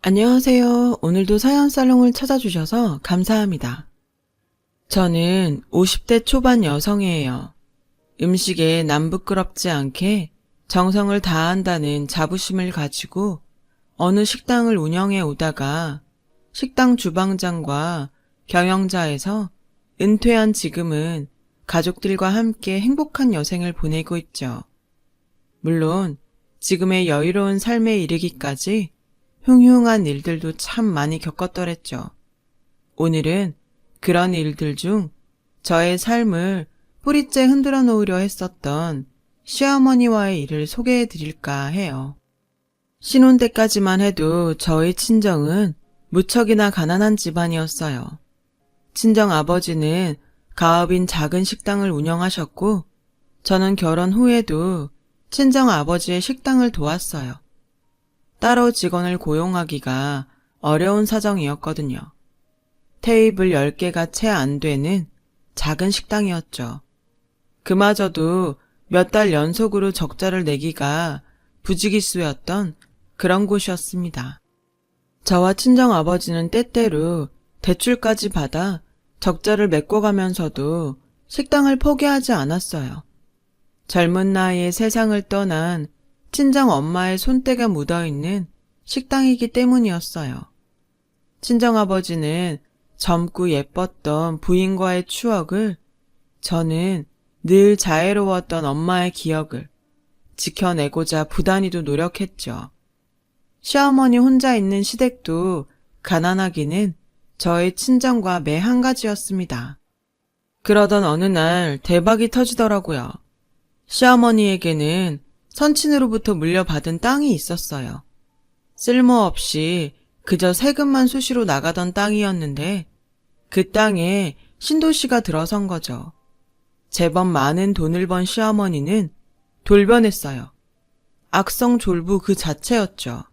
안녕하세요. 오늘도 사연살롱을 찾아주셔서 감사합니다. 저는 50대 초반 여성이에요. 음식에 남부끄럽지 않게 정성을 다한다는 자부심을 가지고 어느 식당을 운영해 오다가 식당 주방장과 경영자에서 은퇴한 지금은 가족들과 함께 행복한 여생을 보내고 있죠. 물론 지금의 여유로운 삶에 이르기까지 흉흉한 일들도 참 많이 겪었더랬죠. 오늘은 그런 일들 중 저의 삶을 뿌리째 흔들어 놓으려 했었던 시어머니와의 일을 소개해 드릴까 해요. 신혼 때까지만 해도 저희 친정은 무척이나 가난한 집안이었어요. 친정 아버지는 가업인 작은 식당을 운영하셨고 저는 결혼 후에도 친정 아버지의 식당을 도왔어요. 따로 직원을 고용하기가 어려운 사정이었거든요. 테이블 10개가 채 안 되는 작은 식당이었죠. 그마저도 몇 달 연속으로 적자를 내기가 부지기수였던 그런 곳이었습니다. 저와 친정 아버지는 때때로 대출까지 받아 적자를 메꿔가면서도 식당을 포기하지 않았어요. 젊은 나이에 세상을 떠난 친정 엄마의 손때가 묻어있는 식당이기 때문이었어요. 친정 아버지는 젊고 예뻤던 부인과의 추억을, 저는 늘 자애로웠던 엄마의 기억을 지켜내고자 부단히도 노력했죠. 시어머니 혼자 있는 시댁도 가난하기는 저의 친정과 매 한 가지였습니다. 그러던 어느 날 대박이 터지더라고요. 시어머니에게는 선친으로부터 물려받은 땅이 있었어요. 쓸모없이 그저 세금만 수시로 나가던 땅이었는데 그 땅에 신도시가 들어선 거죠. 제법 많은 돈을 번 시어머니는 돌변했어요. 악성졸부 그 자체였죠.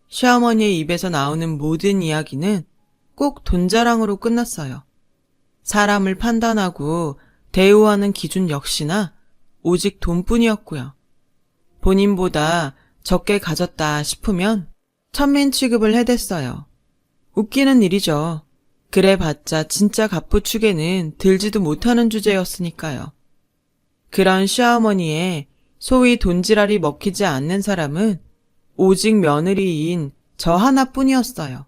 시어머니의 입에서 나오는 모든 이야기는 꼭 돈자랑으로 끝났어요. 사람을 판단하고 대우하는 기준 역시나 오직 돈뿐이었고요. 본인보다 적게 가졌다 싶으면 천민 취급을 해댔어요. 웃기는 일이죠. 그래봤자 진짜 갑부축에는 들지도 못하는 주제였으니까요. 그런 시어머니의 소위 돈지랄이 먹히지 않는 사람은 오직 며느리인 저 하나뿐이었어요.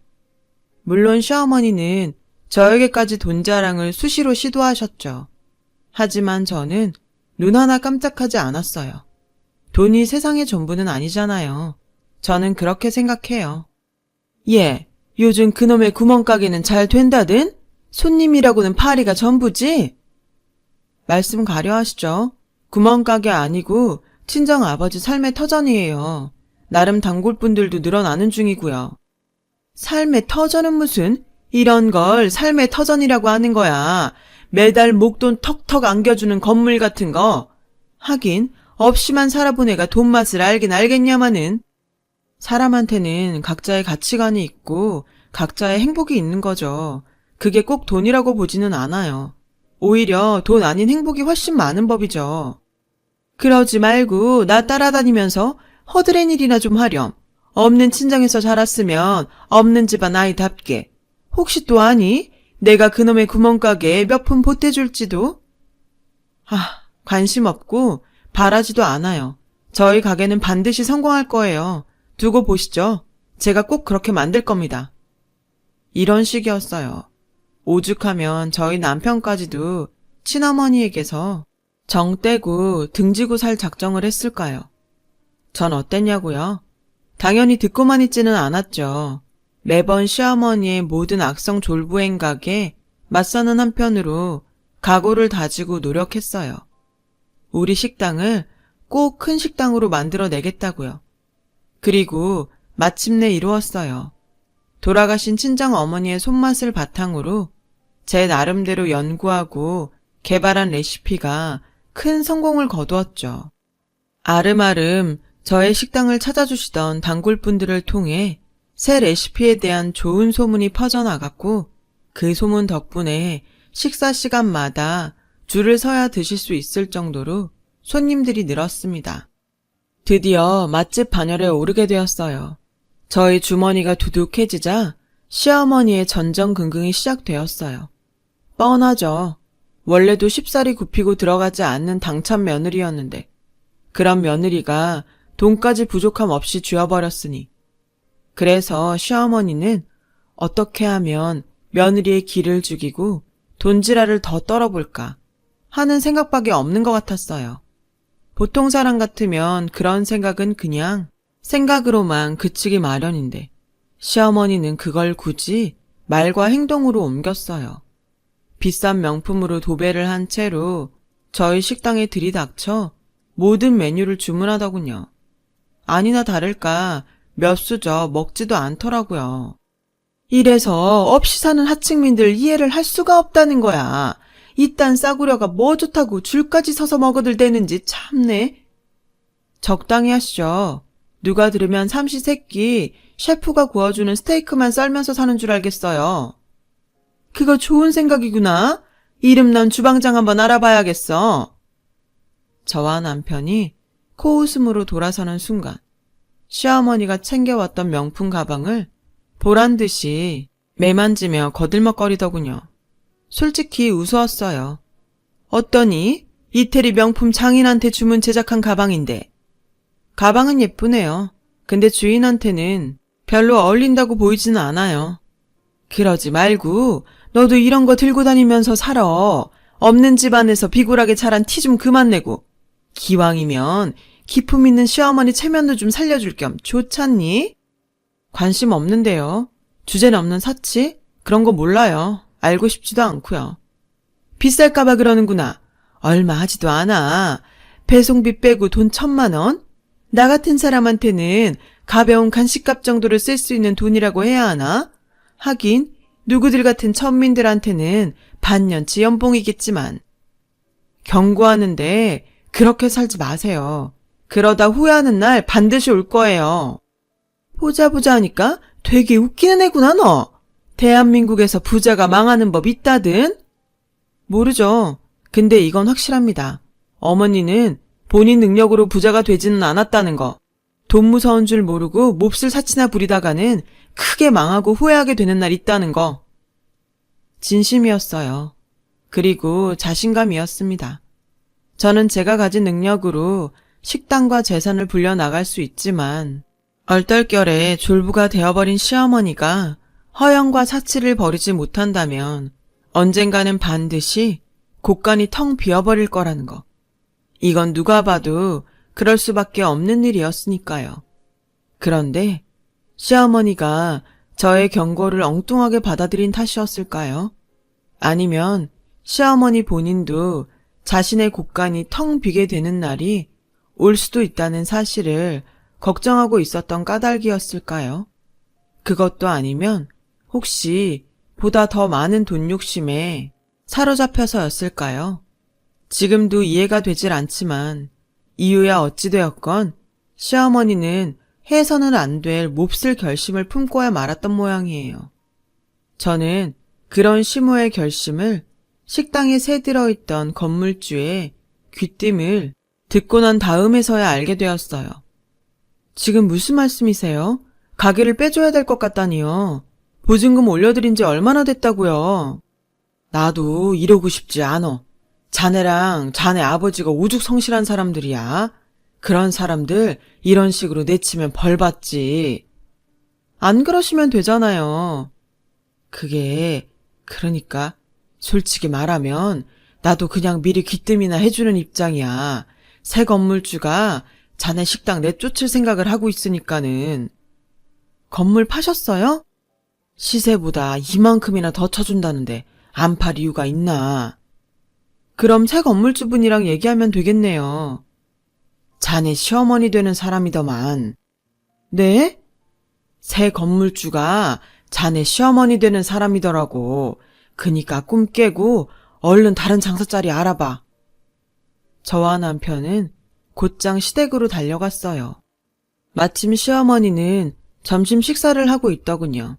물론 시어머니는 저에게까지 돈자랑을 수시로 시도하셨죠. 하지만 저는 눈 하나 깜짝하지 않았어요. 돈이 세상의 전부는 아니잖아요. 저는 그렇게 생각해요. 예, 요즘 그놈의 구멍가게는 잘 된다든? 손님이라고는 파리가 전부지? 말씀 가려하시죠. 구멍가게 아니고 친정 아버지 삶의 터전이에요. 나름 단골분들도 늘어나는 중이고요. 삶의 터전은 무슨? 이런 걸 삶의 터전이라고 하는 거야. 매달 목돈 턱턱 안겨주는 건물 같은 거. 하긴 없이만 살아본 애가 돈 맛을 알긴 알겠냐마는. 사람한테는 각자의 가치관이 있고 각자의 행복이 있는 거죠. 그게 꼭 돈이라고 보지는 않아요. 오히려 돈 아닌 행복이 훨씬 많은 법이죠. 그러지 말고 나 따라다니면서 허드렛 일이나 좀 하렴. 없는 친정에서 자랐으면 없는 집안 아이답게. 혹시 또 아니? 내가 그놈의 구멍가게에 몇 푼 보태줄지도? 관심 없고 바라지도 않아요. 저희 가게는 반드시 성공할 거예요. 두고 보시죠. 제가 꼭 그렇게 만들 겁니다. 이런 식이었어요. 오죽하면 저희 남편까지도 친어머니에게서 정 떼고 등지고 살 작정을 했을까요? 전 어땠냐고요? 당연히 듣고만 있지는 않았죠. 매번 시어머니의 모든 악성 졸부 행각에 맞서는 한편으로 각오를 다지고 노력했어요. 우리 식당을 꼭 큰 식당으로 만들어내겠다고요. 그리고 마침내 이루었어요. 돌아가신 친정 어머니의 손맛을 바탕으로 제 나름대로 연구하고 개발한 레시피가 큰 성공을 거두었죠. 아름아름 저의 식당을 찾아주시던 단골분들을 통해 새 레시피에 대한 좋은 소문이 퍼져나갔고 그 소문 덕분에 식사 시간마다 줄을 서야 드실 수 있을 정도로 손님들이 늘었습니다. 드디어 맛집 반열에 오르게 되었어요. 저희 주머니가 두둑해지자 시어머니의 전전긍긍이 시작되었어요. 뻔하죠. 원래도 쉽사리 굽히고 들어가지 않는 당찬 며느리였는데 그런 며느리가 돈까지 부족함 없이 쥐어버렸으니 그래서 시어머니는 어떻게 하면 며느리의 기를 죽이고 돈지랄을 더 떨어볼까 하는 생각밖에 없는 것 같았어요. 보통 사람 같으면 그런 생각은 그냥 생각으로만 그치기 마련인데 시어머니는 그걸 굳이 말과 행동으로 옮겼어요. 비싼 명품으로 도배를 한 채로 저희 식당에 들이닥쳐 모든 메뉴를 주문하더군요. 아니나 다를까 몇 수저 먹지도 않더라고요. 이래서 없이 사는 하층민들 이해를 할 수가 없다는 거야. 이딴 싸구려가 뭐 좋다고 줄까지 서서 먹어들 대는지 참네. 적당히 하시죠. 누가 들으면 삼시세끼 셰프가 구워주는 스테이크만 썰면서 사는 줄 알겠어요. 그거 좋은 생각이구나. 이름난 주방장 한번 알아봐야겠어. 저와 남편이 코웃음으로 돌아서는 순간 시어머니가 챙겨왔던 명품 가방을 보란듯이 매만지며 거들먹거리더군요. 솔직히 우스웠어요. 어떠니? 이태리 명품 장인한테 주문 제작한 가방인데. 가방은 예쁘네요. 근데 주인한테는 별로 어울린다고 보이지는 않아요. 그러지 말고 너도 이런 거 들고 다니면서 살아. 없는 집안에서 비굴하게 자란 티 좀 그만 내고. 기왕이면 기품 있는 시어머니 체면도 좀 살려줄 겸 좋잖니? 관심 없는데요. 주제 넘는 사치? 그런 거 몰라요. 알고 싶지도 않고요. 비쌀까봐 그러는구나. 얼마 하지도 않아. 배송비 빼고 돈 1,000만 원? 나 같은 사람한테는 가벼운 간식값 정도를 쓸 수 있는 돈이라고 해야 하나? 하긴 누구들 같은 천민들한테는 반년치 연봉이겠지만. 경고하는데 그렇게 살지 마세요. 그러다 후회하는 날 반드시 올 거예요. 보자 하니까 되게 웃기는 애구나 너. 대한민국에서 부자가 망하는 법 있다든? 모르죠. 근데 이건 확실합니다. 어머니는 본인 능력으로 부자가 되지는 않았다는 거. 돈 무서운 줄 모르고 몹쓸 사치나 부리다가는 크게 망하고 후회하게 되는 날 있다는 거. 진심이었어요. 그리고 자신감이었습니다. 저는 제가 가진 능력으로 식당과 재산을 불려나갈 수 있지만 얼떨결에 졸부가 되어버린 시어머니가 허영과 사치를 버리지 못한다면 언젠가는 반드시 곳간이 텅 비어버릴 거라는 거. 이건 누가 봐도 그럴 수밖에 없는 일이었으니까요. 그런데 시어머니가 저의 경고를 엉뚱하게 받아들인 탓이었을까요? 아니면 시어머니 본인도 자신의 곳간이 텅 비게 되는 날이 올 수도 있다는 사실을 걱정하고 있었던 까닭이었을까요? 그것도 아니면 혹시 보다 더 많은 돈 욕심에 사로잡혀서였을까요? 지금도 이해가 되질 않지만 이유야 어찌되었건 시어머니는 해서는 안 될 몹쓸 결심을 품고야 말았던 모양이에요. 저는 그런 심오의 결심을 식당에 새 들어있던 건물주의 귀띔을 듣고 난 다음에서야 알게 되었어요. 지금 무슨 말씀이세요? 가게를 빼줘야 될 것 같다니요. 보증금 올려드린 지 얼마나 됐다고요. 나도 이러고 싶지 않어. 자네랑 자네 아버지가 오죽 성실한 사람들이야. 그런 사람들 이런 식으로 내치면 벌 받지. 안 그러시면 되잖아요. 그러니까 솔직히 말하면 나도 그냥 미리 귀뜸이나 해주는 입장이야. 새 건물주가 자네 식당 내쫓을 생각을 하고 있으니까는. 건물 파셨어요? 시세보다 이만큼이나 더 쳐준다는데 안 팔 이유가 있나. 그럼 새 건물주분이랑 얘기하면 되겠네요. 자네 시어머니 되는 사람이더만. 네? 새 건물주가 자네 시어머니 되는 사람이더라고. 그니까 꿈 깨고 얼른 다른 장사자리 알아봐. 저와 남편은 곧장 시댁으로 달려갔어요. 마침 시어머니는 점심 식사를 하고 있더군요.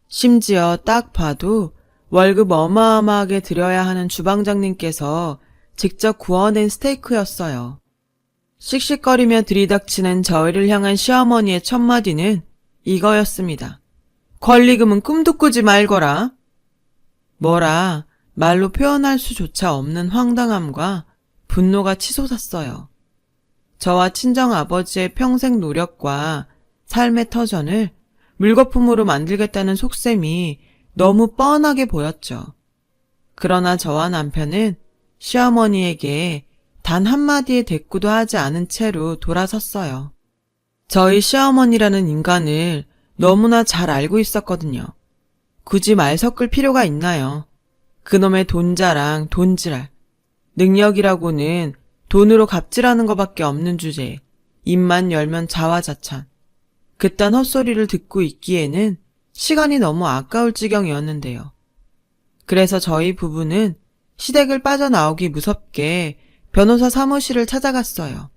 심지어 딱 봐도 월급 어마어마하게 드려야 하는 주방장님께서 직접 구워낸 스테이크였어요. 씩씩거리며 들이닥치는 저희를 향한 시어머니의 첫마디는 이거였습니다. 권리금은 꿈도 꾸지 말거라. 뭐라 말로 표현할 수조차 없는 황당함과 분노가 치솟았어요. 저와 친정아버지의 평생 노력과 삶의 터전을 물거품으로 만들겠다는 속셈이 너무 뻔하게 보였죠. 그러나 저와 남편은 시어머니에게 단 한마디의 대꾸도 하지 않은 채로 돌아섰어요. 저희 시어머니라는 인간을 너무나 잘 알고 있었거든요. 굳이 말 섞을 필요가 있나요? 그놈의 돈자랑 돈지랄. 능력이라고는 돈으로 갑질하는 것밖에 없는 주제에 입만 열면 자화자찬. 그딴 헛소리를 듣고 있기에는 시간이 너무 아까울 지경이었는데요. 그래서 저희 부부는 시댁을 빠져나오기 무섭게 변호사 사무실을 찾아갔어요.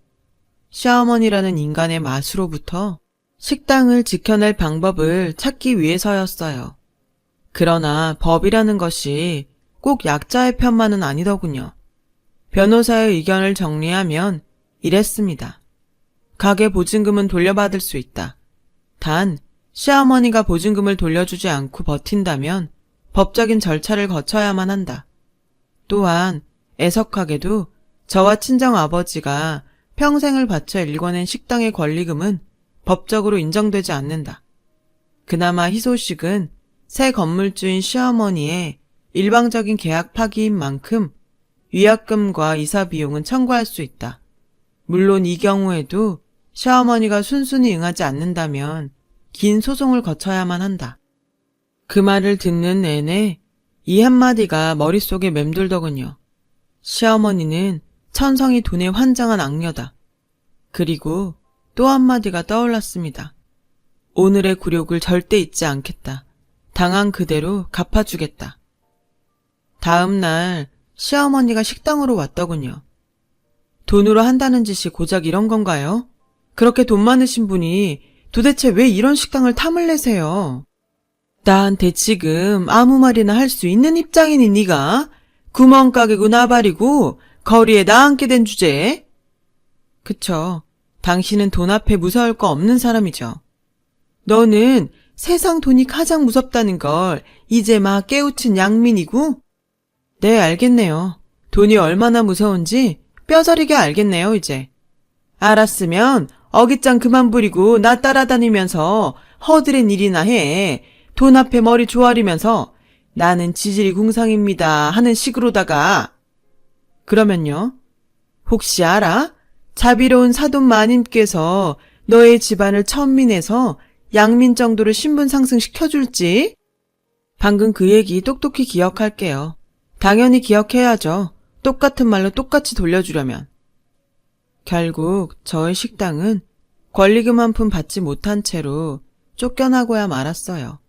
시어머니라는 인간의 맛으로부터 식당을 지켜낼 방법을 찾기 위해서였어요. 그러나 법이라는 것이 꼭 약자의 편만은 아니더군요. 변호사의 의견을 정리하면 이랬습니다. 가게 보증금은 돌려받을 수 있다. 단 시어머니가 보증금을 돌려주지 않고 버틴다면 법적인 절차를 거쳐야만 한다. 또한 애석하게도 저와 친정아버지가 평생을 바쳐 일궈낸 식당의 권리금은 법적으로 인정되지 않는다. 그나마 희소식은 새 건물주인 시어머니의 일방적인 계약 파기인 만큼 위약금과 이사 비용은 청구할 수 있다. 물론 이 경우에도 시어머니가 순순히 응하지 않는다면 긴 소송을 거쳐야만 한다. 그 말을 듣는 내내 이 한마디가 머릿속에 맴돌더군요. 시어머니는 천성이 돈에 환장한 악녀다. 그리고 또 한마디가 떠올랐습니다. 오늘의 굴욕을 절대 잊지 않겠다. 당한 그대로 갚아주겠다. 다음 날 시어머니가 식당으로 왔더군요. 돈으로 한다는 짓이 고작 이런 건가요? 그렇게 돈 많으신 분이 도대체 왜 이런 식당을 탐을 내세요? 나한테 지금 아무 말이나 할 수 있는 입장이니 네가? 구멍가게고 나발이고 거리에 나앉게 된 주제에? 그쵸. 당신은 돈 앞에 무서울 거 없는 사람이죠. 너는 세상 돈이 가장 무섭다는 걸 이제 막 깨우친 양민이고? 네, 알겠네요. 돈이 얼마나 무서운지 뼈저리게 알겠네요, 이제. 알았으면 어깃장 그만 부리고 나 따라다니면서 허드렛 일이나 해. 돈 앞에 머리 조아리면서 나는 지질이 궁상입니다 하는 식으로다가. 그러면요? 혹시 알아? 자비로운 사돈 마님께서 너의 집안을 천민에서 양민 정도로 신분 상승시켜줄지? 방금 그 얘기 똑똑히 기억할게요. 당연히 기억해야죠. 똑같은 말로 똑같이 돌려주려면. 결국 저의 식당은 권리금 한 푼 받지 못한 채로 쫓겨나고야 말았어요.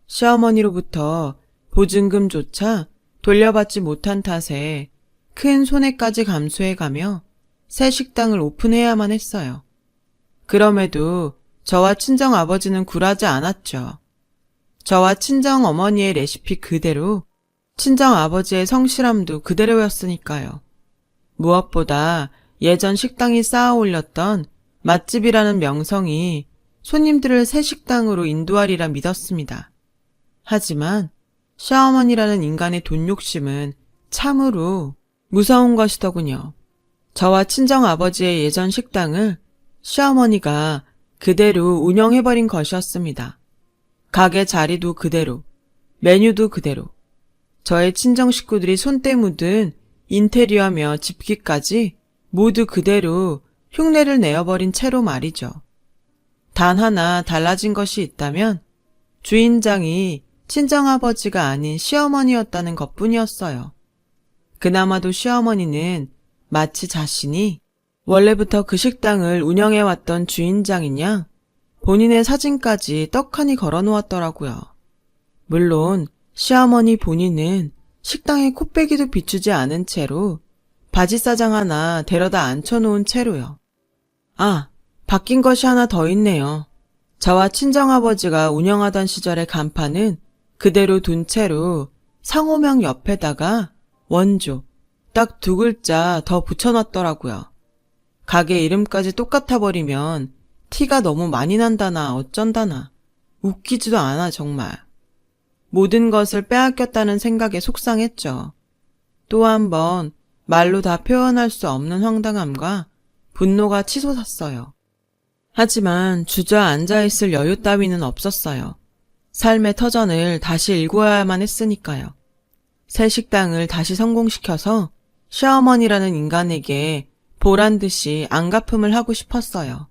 시어머니로부터 보증금조차 돌려받지 못한 탓에 큰 손해까지 감수해가며 새 식당을 오픈해야만 했어요. 그럼에도 저와 친정아버지는 굴하지 않았죠. 저와 친정어머니의 레시피 그대로 친정아버지의 성실함도 그대로였으니까요. 무엇보다 예전 식당이 쌓아 올렸던 맛집이라는 명성이 손님들을 새 식당으로 인도하리라 믿었습니다. 하지만 시어머니라는 인간의 돈 욕심은 참으로 무서운 것이더군요. 저와 친정아버지의 예전 식당을 시어머니가 그대로 운영해버린 것이었습니다. 가게 자리도 그대로, 메뉴도 그대로, 저의 친정 식구들이 손때 묻은 인테리어며 집기까지 모두 그대로 흉내를 내어버린 채로 말이죠. 단 하나 달라진 것이 있다면 주인장이 친정아버지가 아닌 시어머니였다는 것뿐이었어요. 그나마도 시어머니는 마치 자신이 원래부터 그 식당을 운영해왔던 주인장인 양 본인의 사진까지 떡하니 걸어놓았더라고요. 물론 시어머니 본인은 식당에 코빼기도 비추지 않은 채로 바지사장 하나 데려다 앉혀놓은 채로요. 아, 바뀐 것이 하나 더 있네요. 저와 친정아버지가 운영하던 시절의 간판은 그대로 둔 채로 상호명 옆에다가 원조, 딱 2글자 더 붙여놨더라고요. 가게 이름까지 똑같아 버리면 티가 너무 많이 난다나 어쩐다나. 웃기지도 않아 정말. 모든 것을 빼앗겼다는 생각에 속상했죠. 또 한 번 말로 다 표현할 수 없는 황당함과 분노가 치솟았어요. 하지만 주저앉아 있을 여유 따위는 없었어요. 삶의 터전을 다시 일궈야만 했으니까요. 새 식당을 다시 성공시켜서 시어머니라는 인간에게 보란듯이 안갚음을 하고 싶었어요.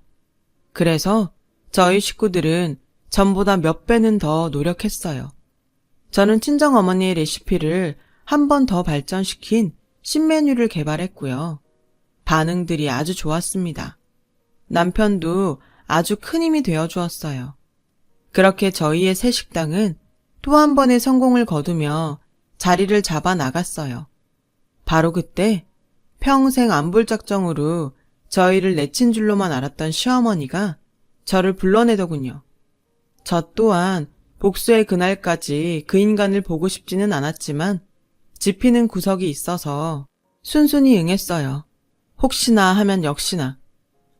그래서 저희 식구들은 전보다 몇 배는 더 노력했어요. 저는 친정어머니의 레시피를 한 번 더 발전시킨 신메뉴를 개발했고요. 반응들이 아주 좋았습니다. 남편도 아주 큰 힘이 되어주었어요. 그렇게 저희의 새 식당은 또 한 번의 성공을 거두며 자리를 잡아 나갔어요. 바로 그때 평생 안 볼 작정으로 저희를 내친 줄로만 알았던 시어머니가 저를 불러내더군요. 저 또한 복수의 그날까지 그 인간을 보고 싶지는 않았지만 지피는 구석이 있어서 순순히 응했어요. 혹시나 하면 역시나.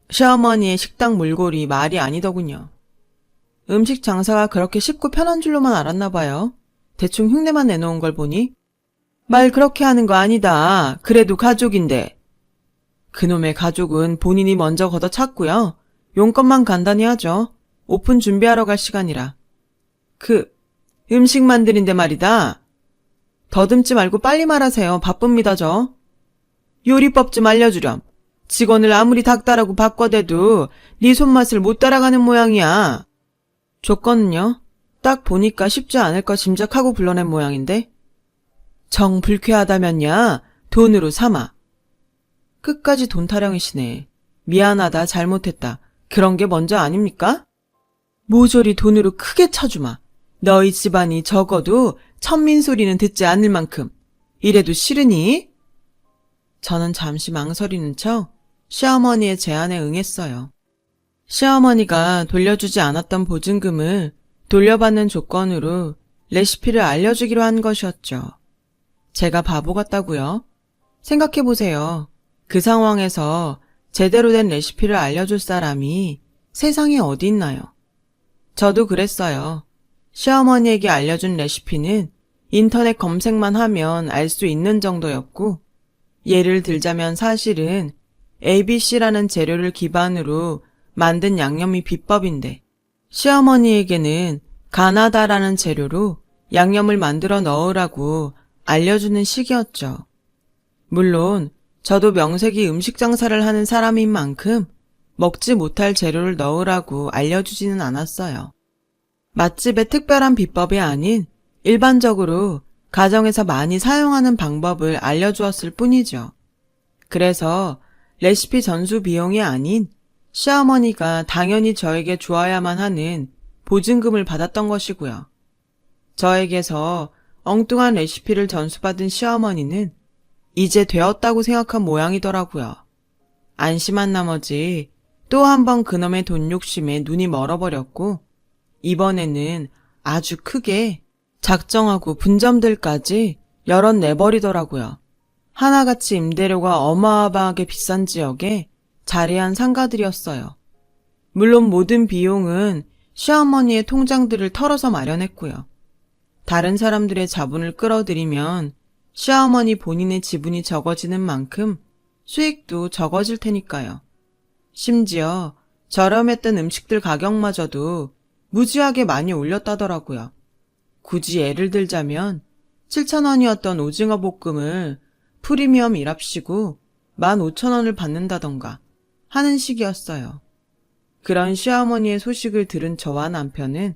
시어머니의 식당 몰골이 말이 아니더군요. 음식 장사가 그렇게 쉽고 편한 줄로만 알았나 봐요. 대충 흉내만 내놓은 걸 보니. 말 그렇게 하는 거 아니다. 그래도 가족인데. 그놈의 가족은 본인이 먼저 걷어찼고요. 용건만 간단히 하죠. 오픈 준비하러 갈 시간이라. 음식 만드는데 말이다. 더듬지 말고 빨리 말하세요. 바쁩니다 저. 요리법 좀 알려주렴. 직원을 아무리 닥달하고 바꿔대도 네 손맛을 못 따라가는 모양이야. 조건은요? 딱 보니까 쉽지 않을 거 짐작하고 불러낸 모양인데. 정 불쾌하다면야 돈으로 삼아. 끝까지 돈 타령이시네. 미안하다 잘못했다. 그런 게 먼저 아닙니까? 모조리 돈으로 크게 쳐주마. 너희 집안이 적어도 천민 소리는 듣지 않을 만큼. 이래도 싫으니? 저는 잠시 망설이는 척 시어머니의 제안에 응했어요. 시어머니가 돌려주지 않았던 보증금을 돌려받는 조건으로 레시피를 알려주기로 한 것이었죠. 제가 바보 같다고요? 생각해보세요. 그 상황에서 제대로 된 레시피를 알려줄 사람이 세상에 어디 있나요? 저도 그랬어요. 시어머니에게 알려준 레시피는 인터넷 검색만 하면 알 수 있는 정도였고, 예를 들자면 사실은 ABC라는 재료를 기반으로 만든 양념이 비법인데, 시어머니에게는 가나다라는 재료로 양념을 만들어 넣으라고 알려주는 식이었죠. 물론 저도 명색이 음식 장사를 하는 사람인 만큼 먹지 못할 재료를 넣으라고 알려주지는 않았어요. 맛집의 특별한 비법이 아닌 일반적으로 가정에서 많이 사용하는 방법을 알려주었을 뿐이죠. 그래서 레시피 전수 비용이 아닌 시어머니가 당연히 저에게 주어야만 하는 보증금을 받았던 것이고요. 저에게서 엉뚱한 레시피를 전수받은 시어머니는 이제 되었다고 생각한 모양이더라고요. 안심한 나머지 또 한 번 그놈의 돈 욕심에 눈이 멀어버렸고, 이번에는 아주 크게 작정하고 분점들까지 여럿 내버리더라고요. 하나같이 임대료가 어마어마하게 비싼 지역에 자리한 상가들이었어요. 물론 모든 비용은 시어머니의 통장들을 털어서 마련했고요. 다른 사람들의 자본을 끌어들이면 시어머니 본인의 지분이 적어지는 만큼 수익도 적어질 테니까요. 심지어 저렴했던 음식들 가격마저도 무지하게 많이 올렸다더라고요. 굳이 예를 들자면 7,000원이었던 오징어 볶음을 프리미엄이랍시고 15,000원을 받는다던가 하는 식이었어요. 그런 시어머니의 소식을 들은 저와 남편은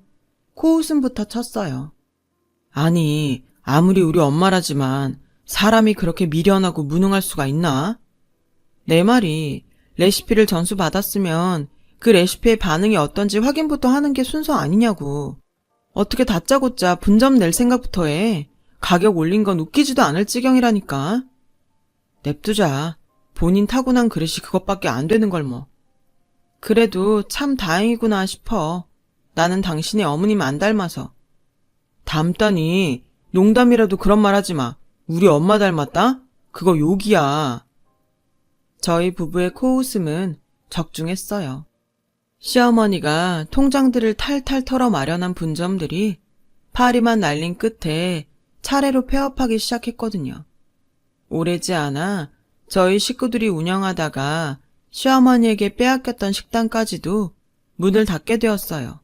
코웃음부터 쳤어요. 아니, 아무리 우리 엄마라지만 사람이 그렇게 미련하고 무능할 수가 있나? 내 말이 레시피를 전수받았으면 그 레시피의 반응이 어떤지 확인부터 하는 게 순서 아니냐고. 어떻게 다짜고짜 분점 낼 생각부터 해. 가격 올린 건 웃기지도 않을 지경이라니까. 냅두자. 본인 타고난 그릇이 그것밖에 안 되는 걸 뭐. 그래도 참 다행이구나 싶어. 나는 당신의 어머님 안 닮아서. 닮다니. 농담이라도 그런 말 하지 마. 우리 엄마 닮았다? 그거 욕이야. 저희 부부의 코웃음은 적중했어요. 시어머니가 통장들을 탈탈 털어 마련한 분점들이 파리만 날린 끝에 차례로 폐업하기 시작했거든요. 오래지 않아 저희 식구들이 운영하다가 시어머니에게 빼앗겼던 식당까지도 문을 닫게 되었어요.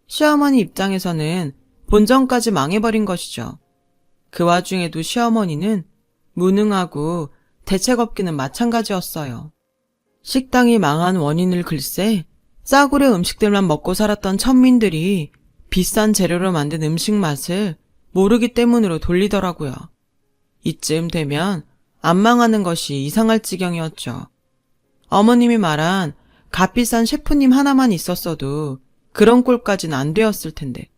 시어머니 입장에서는 본점까지 망해버린 것이죠. 그 와중에도 시어머니는 무능하고 대책 없기는 마찬가지였어요. 식당이 망한 원인을 글쎄 싸구려 음식들만 먹고 살았던 천민들이 비싼 재료로 만든 음식 맛을 모르기 때문으로 돌리더라고요. 이쯤 되면 안 망하는 것이 이상할 지경이었죠. 어머님이 말한 값비싼 셰프님 하나만 있었어도 그런 꼴까진 안 되었을 텐데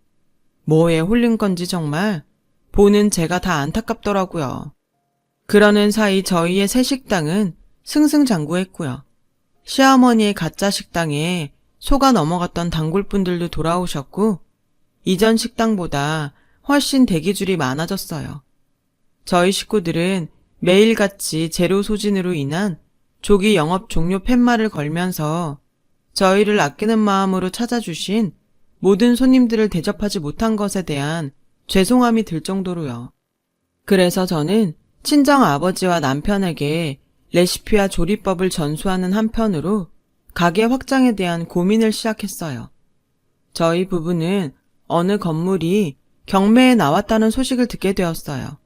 뭐에 홀린 건지 정말 보는 제가 다 안타깝더라고요. 그러는 사이 저희의 새 식당은 승승장구했고요. 시어머니의 가짜 식당에 속아 넘어갔던 단골분들도 돌아오셨고 이전 식당보다 훨씬 대기줄이 많아졌어요. 저희 식구들은 매일같이 재료 소진으로 인한 조기 영업 종료 팻말을 걸면서 저희를 아끼는 마음으로 찾아주신 모든 손님들을 대접하지 못한 것에 대한 죄송함이 들 정도로요. 그래서 저는 친정 아버지와 남편에게 레시피와 조리법을 전수하는 한편으로 가게 확장에 대한 고민을 시작했어요. 저희 부부는 어느 건물이 경매에 나왔다는 소식을 듣게 되었어요.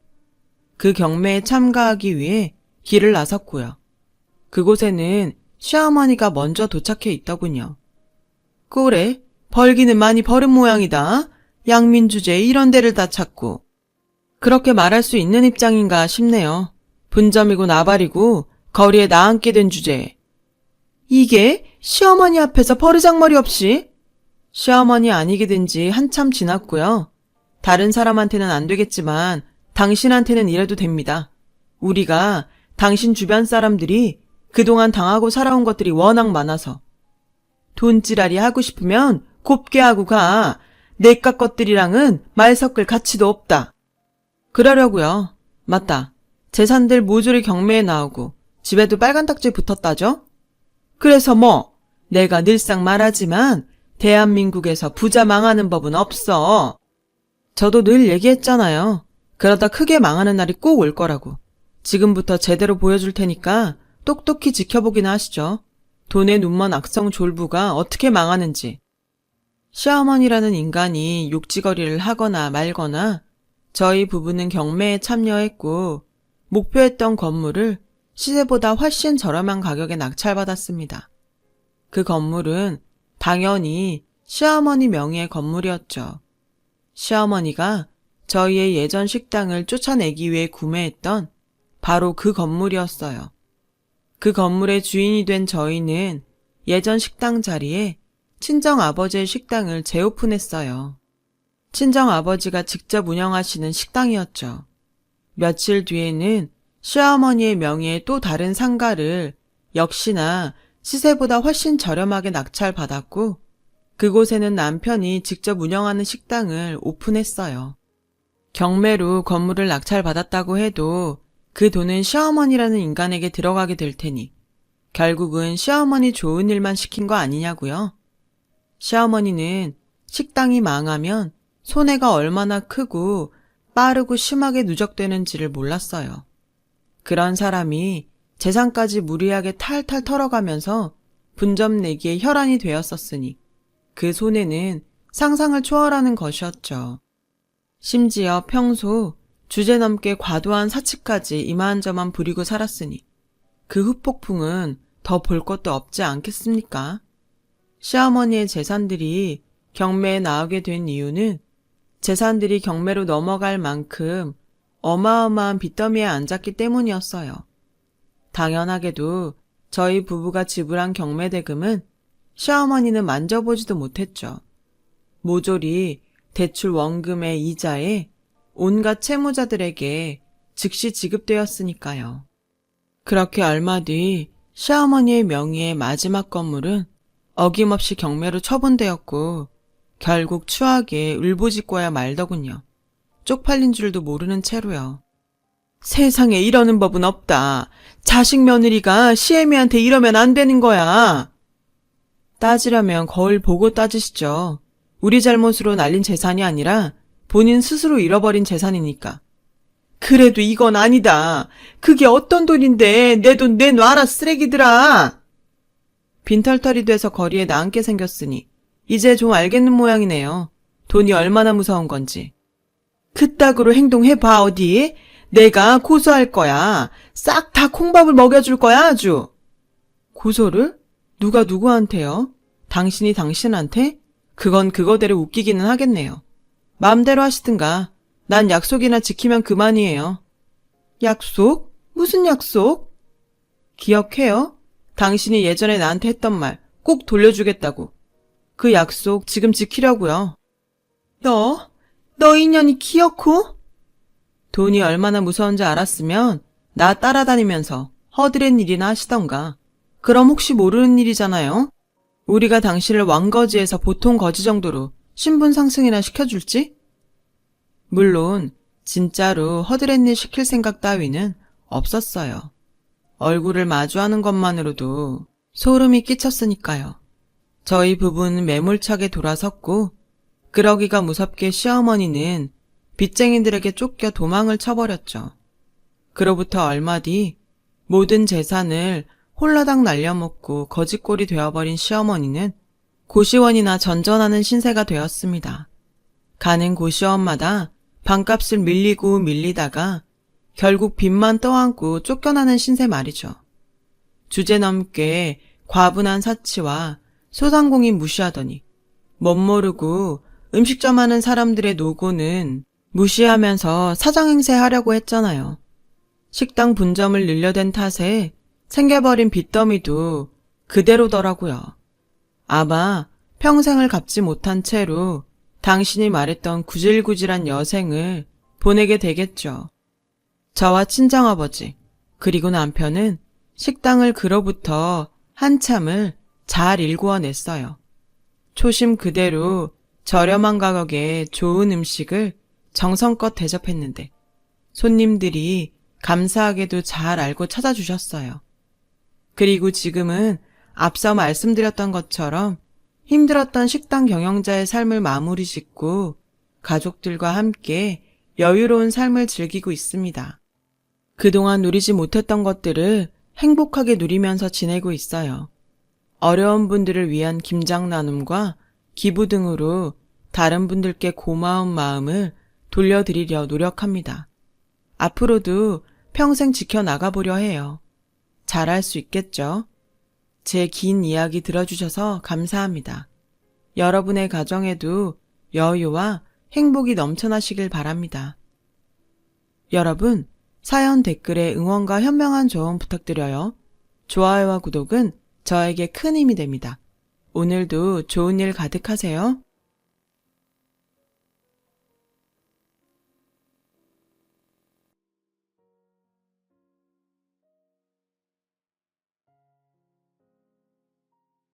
그 경매에 참가하기 위해 길을 나섰고요. 그곳에는 시어머니가 먼저 도착해 있더군요. 그래, 벌기는 많이 벌은 모양이다. 양민주제에 이런 데를 다 찾고. 그렇게 말할 수 있는 입장인가 싶네요. 분점이고 나발이고 거리에 나앉게 된 주제에. 이게 시어머니 앞에서 버르장머리 없이? 시어머니 아니게 된 지 한참 지났고요. 다른 사람한테는 안 되겠지만 당신한테는 이래도 됩니다. 우리가 당신 주변 사람들이 그동안 당하고 살아온 것들이 워낙 많아서. 돈지랄이 하고 싶으면 곱게 하고 가. 내깟 것들이랑은 말 섞을 가치도 없다. 그러려고요. 맞다. 재산들 모조리 경매에 나오고 집에도 빨간 딱지 붙었다죠? 그래서 뭐 내가 늘상 말하지만 대한민국에서 부자 망하는 법은 없어. 저도 늘 얘기했잖아요. 그러다 크게 망하는 날이 꼭 올 거라고. 지금부터 제대로 보여줄 테니까 똑똑히 지켜보기나 하시죠. 돈에 눈먼 악성 졸부가 어떻게 망하는지. 시어머니라는 인간이 욕지거리를 하거나 말거나 저희 부부는 경매에 참여했고 목표했던 건물을 시세보다 훨씬 저렴한 가격에 낙찰받았습니다. 그 건물은 당연히 시어머니 명의의 건물이었죠. 시어머니가 저희의 예전 식당을 쫓아내기 위해 구매했던 바로 그 건물이었어요. 그 건물의 주인이 된 저희는 예전 식당 자리에 친정아버지의 식당을 재오픈했어요. 친정아버지가 직접 운영하시는 식당이었죠. 며칠 뒤에는 시어머니의 명의의 또 다른 상가를 역시나 시세보다 훨씬 저렴하게 낙찰받았고 그곳에는 남편이 직접 운영하는 식당을 오픈했어요. 경매로 건물을 낙찰받았다고 해도 그 돈은 시어머니라는 인간에게 들어가게 될 테니 결국은 시어머니 좋은 일만 시킨 거 아니냐고요? 시어머니는 식당이 망하면 손해가 얼마나 크고 빠르고 심하게 누적되는지를 몰랐어요. 그런 사람이 재산까지 무리하게 탈탈 털어가면서 분점 내기에 혈안이 되었었으니 그 손해는 상상을 초월하는 것이었죠. 심지어 평소 주제넘게 과도한 사치까지 이만저만 부리고 살았으니 그 후폭풍은 더 볼 것도 없지 않겠습니까? 시어머니의 재산들이 경매에 나오게 된 이유는 재산들이 경매로 넘어갈 만큼 어마어마한 빚더미에 앉았기 때문이었어요. 당연하게도 저희 부부가 지불한 경매 대금은 시어머니는 만져보지도 못했죠. 모조리 대출 원금의 이자에 온갖 채무자들에게 즉시 지급되었으니까요. 그렇게 얼마 뒤 시어머니의 명의의 마지막 건물은 어김없이 경매로 처분되었고 결국 추하게 울부짖고야 말더군요. 쪽팔린 줄도 모르는 채로요. 세상에 이러는 법은 없다. 자식 며느리가 시애미한테 이러면 안 되는 거야. 따지려면 거울 보고 따지시죠. 우리 잘못으로 날린 재산이 아니라 본인 스스로 잃어버린 재산이니까. 그래도 이건 아니다. 그게 어떤 돈인데 내 돈 내놔라 쓰레기들아. 빈털털이 돼서 거리에 나앉게 생겼으니 이제 좀 알겠는 모양이네요. 돈이 얼마나 무서운 건지. 그따구로 행동해봐 어디? 내가 고소할 거야. 싹 다 콩밥을 먹여줄 거야 아주. 고소를? 누가 누구한테요? 당신이 당신한테? 그건 그거대로 웃기기는 하겠네요. 마음대로 하시든가. 난 약속이나 지키면 그만이에요. 약속? 무슨 약속? 기억해요? 당신이 예전에 나한테 했던 말 꼭 돌려주겠다고. 그 약속 지금 지키려고요. 너 인연이 기어코? 돈이 얼마나 무서운지 알았으면 나 따라다니면서 허드렛 일이나 하시던가. 그럼 혹시 모르는 일이잖아요. 우리가 당신을 왕거지에서 보통 거지 정도로 신분 상승이나 시켜줄지? 물론 진짜로 허드렛 일 시킬 생각 따위는 없었어요. 얼굴을 마주하는 것만으로도 소름이 끼쳤으니까요. 저희 부부는 매몰차게 돌아섰고 그러기가 무섭게 시어머니는 빚쟁이들에게 쫓겨 도망을 쳐버렸죠. 그로부터 얼마 뒤 모든 재산을 홀라당 날려먹고 거지꼴이 되어버린 시어머니는 고시원이나 전전하는 신세가 되었습니다. 가는 고시원마다 방값을 밀리고 밀리다가 결국 빚만 떠안고 쫓겨나는 신세 말이죠. 주제넘게 과분한 사치와 소상공인 무시하더니 멋모르고 음식점 하는 사람들의 노고는 무시하면서 사장행세 하려고 했잖아요. 식당 분점을 늘려댄 탓에 생겨버린 빚더미도 그대로더라고요. 아마 평생을 갚지 못한 채로 당신이 말했던 구질구질한 여생을 보내게 되겠죠. 저와 친정아버지 그리고 남편은 식당을 그로부터 한참을 잘 일구어냈어요. 초심 그대로 저렴한 가격에 좋은 음식을 정성껏 대접했는데 손님들이 감사하게도 잘 알고 찾아주셨어요. 그리고 지금은 앞서 말씀드렸던 것처럼 힘들었던 식당 경영자의 삶을 마무리 짓고 가족들과 함께 여유로운 삶을 즐기고 있습니다. 그동안 누리지 못했던 것들을 행복하게 누리면서 지내고 있어요. 어려운 분들을 위한 김장 나눔과 기부 등으로 다른 분들께 고마운 마음을 돌려드리려 노력합니다. 앞으로도 평생 지켜나가보려 해요. 잘할 수 있겠죠? 제 긴 이야기 들어주셔서 감사합니다. 여러분의 가정에도 여유와 행복이 넘쳐나시길 바랍니다. 여러분, 사연 댓글에 응원과 현명한 조언 부탁드려요. 좋아요와 구독은 저에게 큰 힘이 됩니다. 오늘도 좋은 일 가득하세요.